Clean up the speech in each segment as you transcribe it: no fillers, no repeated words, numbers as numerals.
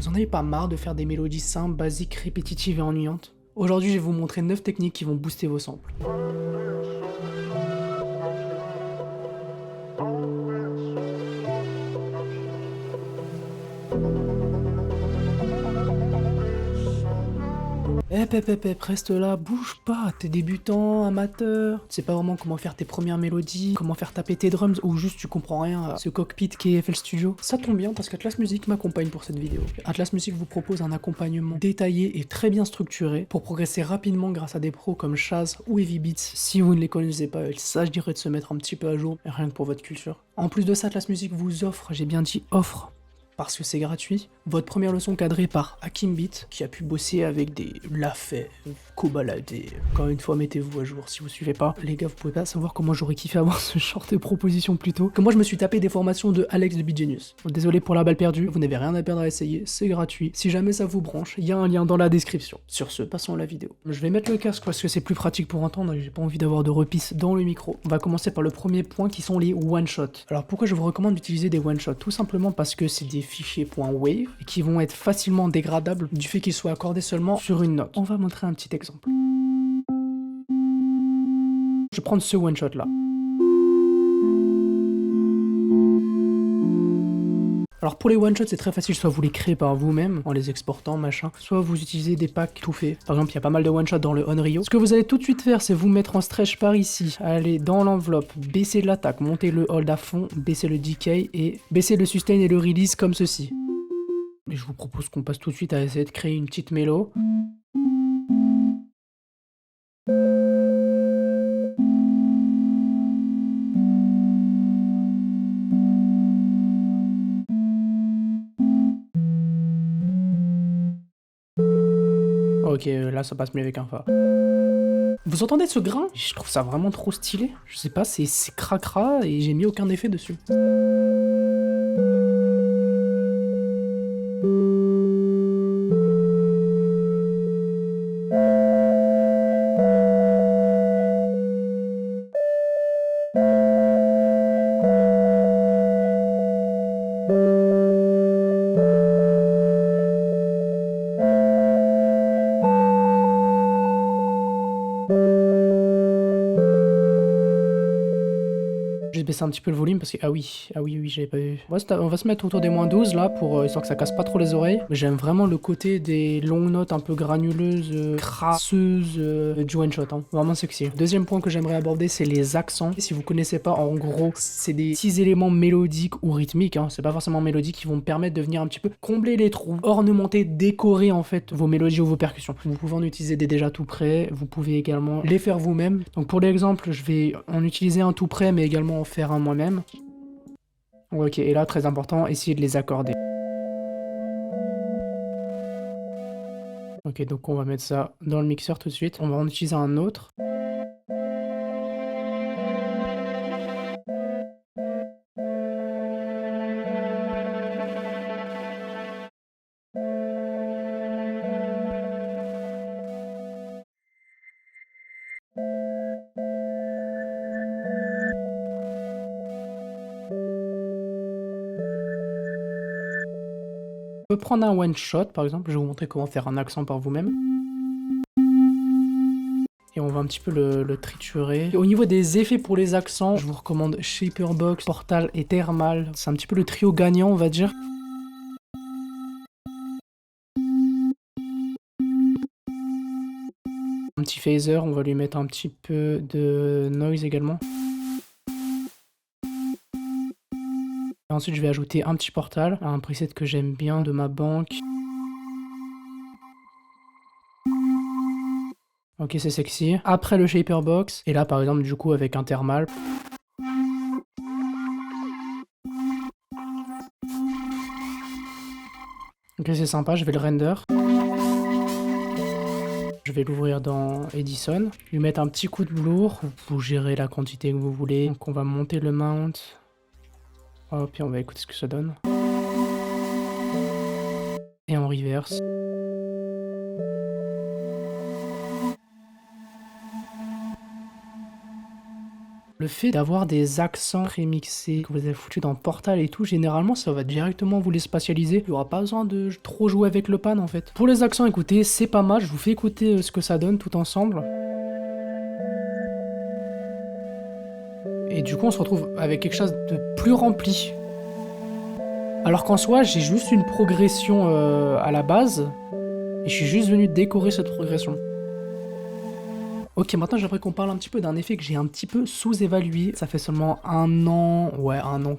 Vous en avez pas marre de faire des mélodies simples, basiques, répétitives et ennuyantes? Aujourd'hui, je vais vous montrer 9 techniques qui vont booster vos samples. Reste là, bouge pas, t'es débutant, amateur, tu sais pas vraiment comment faire tes premières mélodies, comment faire taper tes drums, ou juste tu comprends rien à ce cockpit qu'est FL Studio. Ça tombe bien parce qu'Atlas Music m'accompagne pour cette vidéo. Atlas Music vous propose un accompagnement détaillé et très bien structuré pour progresser rapidement grâce à des pros comme Chaz ou Heavy Beats. Si vous ne les connaissez pas, ça je dirais de se mettre un petit peu à jour, rien que pour votre culture. En plus de ça, Atlas Music vous offre, j'ai bien dit offre, parce que c'est gratuit, votre première leçon cadrée par Hakim Beat, qui a pu bosser avec des Lafay, Kobalade. Encore une fois, mettez-vous à jour si vous suivez pas. Les gars, vous pouvez pas savoir comment j'aurais kiffé avoir ce genre de proposition plus tôt. Que moi, je me suis tapé des formations de Alex de BeatGenius. Désolé pour la balle perdue, vous n'avez rien à perdre à essayer, c'est gratuit. Si jamais ça vous branche, il y a un lien dans la description. Sur ce, passons à la vidéo. Je vais mettre le casque parce que c'est plus pratique pour entendre et j'ai pas envie d'avoir de repisse dans le micro. On va commencer par le premier point qui sont les one-shots. Alors pourquoi je vous recommande d'utiliser des one-shots? Tout simplement parce que c'est des fichiers .wave et qui vont être facilement dégradables du fait qu'ils soient accordés seulement sur une note. On va montrer un petit exemple. Je vais prendre ce one shot là. Alors pour les one shots c'est très facile, soit vous les créez par vous-même en les exportant machin, soit vous utilisez des packs tout faits. Par exemple il y a pas mal de one shots dans le Onryo. Ce que vous allez tout de suite faire c'est vous mettre en stretch par ici, aller dans l'enveloppe, baisser l'attaque, monter le hold à fond, baisser le decay et baisser le sustain et le release comme ceci. Et je vous propose qu'on passe tout de suite à essayer de créer une petite mélo. Ok, là ça passe mieux avec un Fa. Vous entendez ce grain? Je trouve ça vraiment trop stylé. Je sais pas, c'est cracra et j'ai mis aucun effet dessus. J'ai baissé un petit peu le volume parce que... oui, j'avais pas vu. On va se mettre autour des -12 là, pour histoire que ça casse pas trop les oreilles. Mais j'aime vraiment le côté des longues notes un peu granuleuses, crasseuses du one shot, hein. Vraiment sexy. Deuxième point que j'aimerais aborder, c'est les accents. Si vous connaissez pas, en gros, c'est des petits éléments mélodiques ou rythmiques, hein. C'est pas forcément mélodiques qui vont me permettre de venir un petit peu combler les trous, ornementer, décorer en fait vos mélodies ou vos percussions. Vous pouvez en utiliser des déjà tout prêts. Vous pouvez également les faire vous-même. Donc pour l'exemple, je vais en utiliser un tout prêt, mais également en faire un moi-même. Ok, et là, très important, essayez de les accorder. Ok, donc on va mettre ça dans le mixeur tout de suite. On va en utiliser un autre. On peut prendre un one shot, par exemple. Je vais vous montrer comment faire un accent par vous-même. Et on va un petit peu le triturer. Et au niveau des effets pour les accents, je vous recommande Shaperbox, Portal et Thermal. C'est un petit peu le trio gagnant, on va dire. Un petit phaser, on va lui mettre un petit peu de noise également. Et ensuite, je vais ajouter un petit portal, un preset que j'aime bien de ma banque. Ok, c'est sexy. Après le Shaperbox, et là par exemple du coup avec un thermal. Ok, c'est sympa, je vais le render. Je vais l'ouvrir dans Edison, lui mettre un petit coup de lourd, vous gérez la quantité que vous voulez. Donc on va monter le mount. Hop, et on va écouter ce que ça donne. Et on reverse. Le fait d'avoir des accents prémixés que vous avez foutu dans Portal et tout, généralement ça va directement vous les spatialiser. Il n'y aura pas besoin de trop jouer avec le pan en fait. Pour les accents, écoutez, c'est pas mal. Je vous fais écouter ce que ça donne tout ensemble. Et du coup, on se retrouve avec quelque chose de plus rempli. Alors qu'en soi, j'ai juste une progression à la base. Et je suis juste venu décorer cette progression. Ok, maintenant j'aimerais qu'on parle un petit peu d'un effet que j'ai un petit peu sous-évalué. Ça fait seulement un an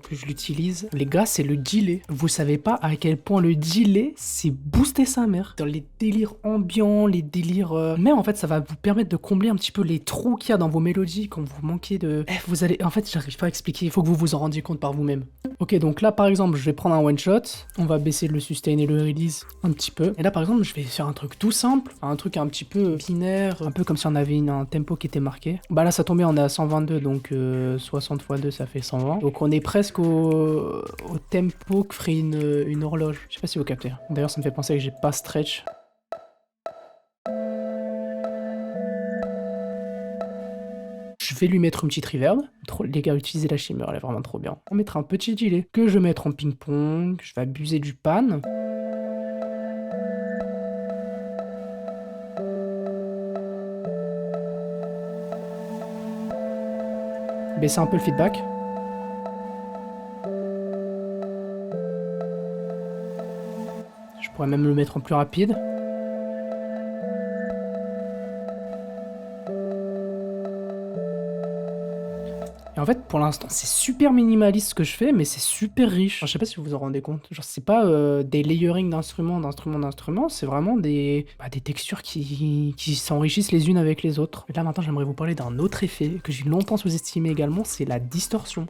que je l'utilise. Les gars, c'est le delay. Vous savez pas à quel point le delay, c'est booster sa mère. Dans les délires ambiants, les délires... Même en fait, ça va vous permettre de combler un petit peu les trous qu'il y a dans vos mélodies quand vous manquez de... vous allez... En fait, j'arrive pas à expliquer. Il faut que vous vous en rendiez compte par vous-même. Ok, donc là, par exemple, je vais prendre un one-shot. On va baisser le sustain et le release un petit peu. Et là, par exemple, je vais faire un truc tout simple. Un truc un petit peu binaire. Un peu comme si on avait un tempo qui était marqué. Bah là, ça tombait, on est à 122, donc 60 x 2, ça fait 120. Donc on est presque au tempo que ferait une horloge. Je sais pas si vous captez. D'ailleurs, ça me fait penser que j'ai pas stretch. Je vais lui mettre une petite reverb. Les gars, utilisez la shimmer, elle est vraiment trop bien. On mettra un petit delay que je vais mettre en ping-pong. Je vais abuser du pan. Baisser un peu le feedback. Je pourrais même le mettre en plus rapide. Et en fait, pour l'instant, c'est super minimaliste ce que je fais, mais c'est super riche. Enfin, je sais pas si vous vous en rendez compte. Genre, c'est pas des layering d'instruments, c'est vraiment des textures qui s'enrichissent les unes avec les autres. Et là, maintenant, j'aimerais vous parler d'un autre effet que j'ai longtemps sous-estimé également, c'est la distorsion.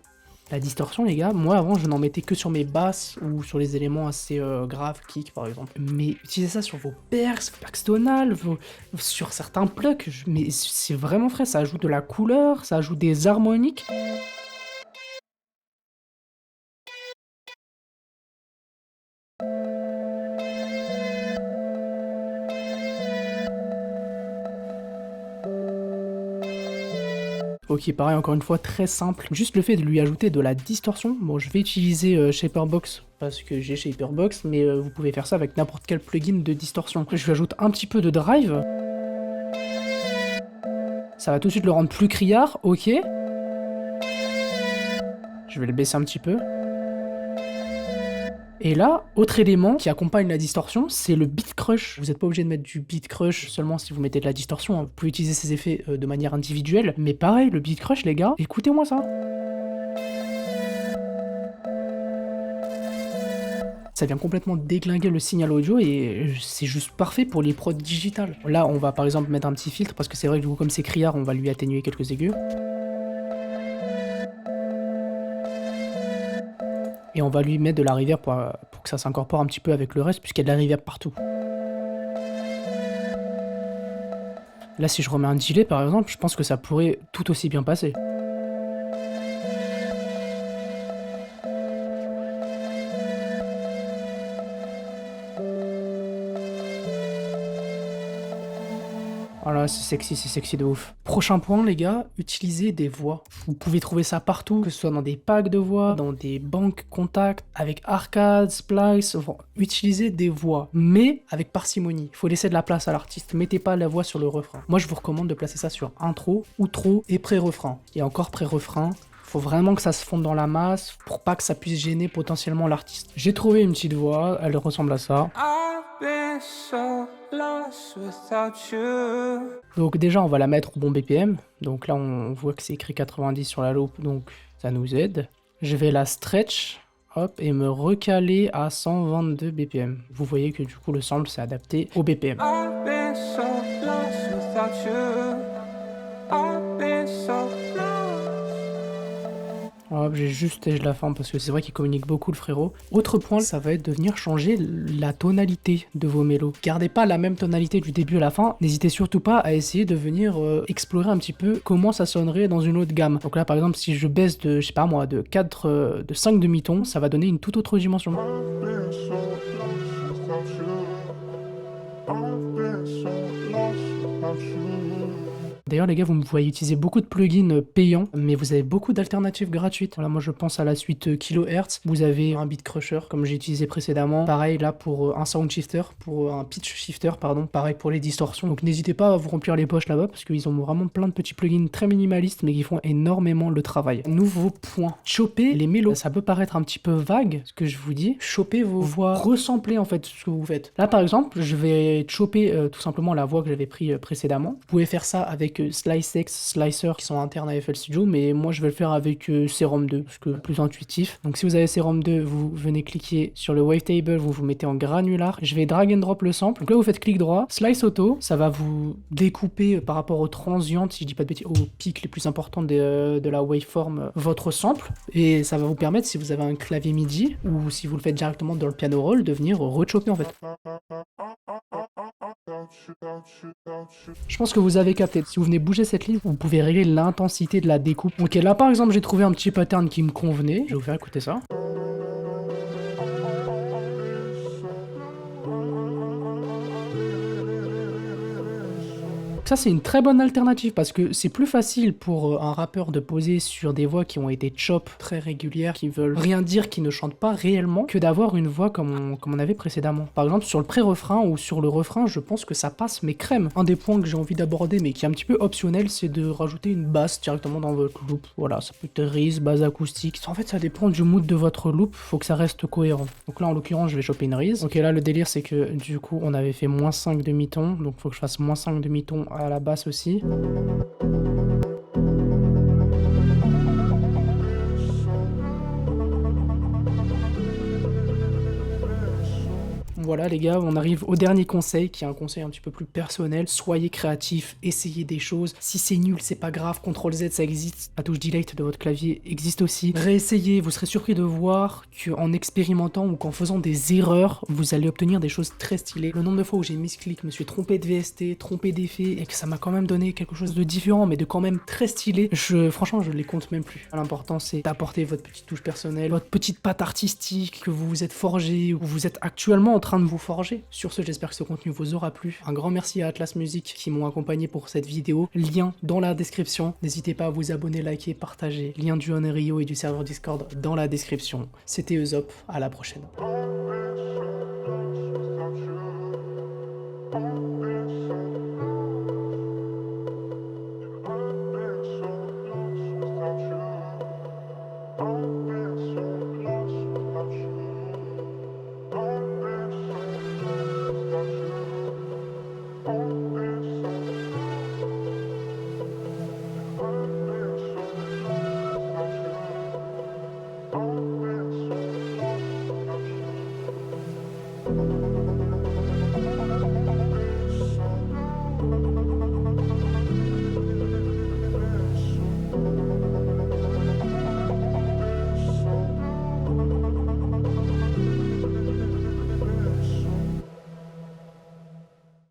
La distorsion, les gars, moi avant je n'en mettais que sur mes basses ou sur les éléments assez graves, kick par exemple. Mais utilisez ça sur vos perks tonales, sur certains plucks, mais c'est vraiment frais, ça ajoute de la couleur, ça ajoute des harmoniques. Ok, pareil, encore une fois, très simple. Juste le fait de lui ajouter de la distorsion. Bon, je vais utiliser Shaperbox parce que j'ai Shaperbox, mais vous pouvez faire ça avec n'importe quel plugin de distorsion. Je lui ajoute un petit peu de drive. Ça va tout de suite le rendre plus criard, ok. Je vais le baisser un petit peu. Et là, autre élément qui accompagne la distorsion, c'est le beat crush. Vous n'êtes pas obligé de mettre du beat crush seulement si vous mettez de la distorsion, hein. Vous pouvez utiliser ces effets de manière individuelle. Mais pareil, le beat crush, les gars, écoutez-moi ça. Ça vient complètement déglinguer le signal audio et c'est juste parfait pour les prods digitales. Là, on va par exemple mettre un petit filtre parce que c'est vrai que du coup, comme c'est criard, on va lui atténuer quelques aigus. Et on va lui mettre de la reverb pour que ça s'incorpore un petit peu avec le reste, puisqu'il y a de la reverb partout. Là, si je remets un delay, par exemple, je pense que ça pourrait tout aussi bien passer. Voilà, c'est sexy de ouf. Prochain point, les gars, utilisez des voix. Vous pouvez trouver ça partout, que ce soit dans des packs de voix, dans des banques contacts, avec Arcade, Splice. Enfin, utilisez des voix, mais avec parcimonie. Il faut laisser de la place à l'artiste. Mettez pas la voix sur le refrain. Moi, je vous recommande de placer ça sur intro, outro et pré-refrain. Et encore pré-refrain. Faut vraiment que ça se fonde dans la masse pour pas que ça puisse gêner potentiellement l'artiste. J'ai trouvé une petite voix, elle ressemble à ça. Donc déjà on va la mettre au bon BPM. Donc là on voit que c'est écrit 90 sur la loupe, donc ça nous aide. Je vais la stretch, hop, et me recaler à 122 BPM. Vous voyez que du coup le sample s'est adapté au BPM. Hop, j'ai juste la forme parce que c'est vrai qu'il communique beaucoup le frérot. Autre point, ça va être de venir changer la tonalité de vos mélos. Gardez pas la même tonalité du début à la fin. N'hésitez surtout pas à essayer de venir explorer un petit peu comment ça sonnerait dans une autre gamme. Donc là par exemple si je baisse de, je sais pas moi, de 5 demi-tons, ça va donner une toute autre dimension. D'ailleurs les gars, vous me voyez utiliser beaucoup de plugins payants, mais vous avez beaucoup d'alternatives gratuites. Voilà, moi je pense à la suite Kilohertz. Vous avez un Beat Crusher, comme j'ai utilisé précédemment. Pareil là pour un Sound Shifter, pour un Pitch Shifter, pardon. Pareil pour les distorsions. Donc n'hésitez pas à vous remplir les poches là-bas, parce qu'ils ont vraiment plein de petits plugins très minimalistes, mais qui font énormément le travail. Nouveau point. Choper les mélos. Ça peut paraître un petit peu vague, ce que je vous dis. Choper vos voix, ressampler en fait ce que vous faites. Là par exemple, je vais choper tout simplement la voix que j'avais pris précédemment. Vous pouvez faire ça avec SliceX, Slicer qui sont internes à FL Studio, mais moi je vais le faire avec Serum 2, parce que plus intuitif. Donc si vous avez Serum 2, vous venez cliquer sur le Wavetable, vous vous mettez en granular. Je vais drag and drop le sample. Donc là vous faites clic droit, Slice Auto, ça va vous découper par rapport aux transientes, si je dis pas de bêtises, aux pics les plus importants de la waveform, votre sample. Et ça va vous permettre, si vous avez un clavier MIDI, ou si vous le faites directement dans le piano roll, de venir rechopper en fait. Je pense que vous avez capté. Si vous venez bouger cette ligne, vous pouvez régler l'intensité de la découpe. Ok, là par exemple, j'ai trouvé un petit pattern qui me convenait. Je vais vous faire écouter ça. Ça c'est une très bonne alternative parce que c'est plus facile pour un rappeur de poser sur des voix qui ont été chop très régulières, qui veulent rien dire, qui ne chantent pas réellement, que d'avoir une voix comme on avait précédemment. Par exemple sur le pré-refrain ou sur le refrain, je pense que ça passe mais crème. Un des points que j'ai envie d'aborder mais qui est un petit peu optionnel, c'est de rajouter une basse directement dans votre loop. Voilà, ça peut être Reese, basse acoustique. En fait ça dépend du mood de votre loop, faut que ça reste cohérent. Donc là en l'occurrence je vais choper une Reese. Ok, là le délire c'est que du coup on avait fait -5 demi-ton, donc faut que je fasse -5 demi-ton à la basse aussi. Voilà les gars, on arrive au dernier conseil, qui est un conseil un petit peu plus personnel. Soyez créatifs, essayez des choses. Si c'est nul, c'est pas grave, CTRL-Z ça existe. La touche delete de votre clavier existe aussi. Réessayez, vous serez surpris de voir qu'en expérimentant ou qu'en faisant des erreurs, vous allez obtenir des choses très stylées. Le nombre de fois où j'ai misclick, me suis trompé de VST, trompé d'effet, et que ça m'a quand même donné quelque chose de différent, mais de quand même très stylé, franchement je les compte même plus. L'important c'est d'apporter votre petite touche personnelle, votre petite patte artistique que vous vous êtes forgé, ou vous êtes actuellement en train de vous forger. Sur ce, j'espère que ce contenu vous aura plu. Un grand merci à Atlas Music qui m'ont accompagné pour cette vidéo. Lien dans la description. N'hésitez pas à vous abonner, liker, partager. Lien du Unreal et du serveur Discord dans la description. C'était Eusop, à la prochaine.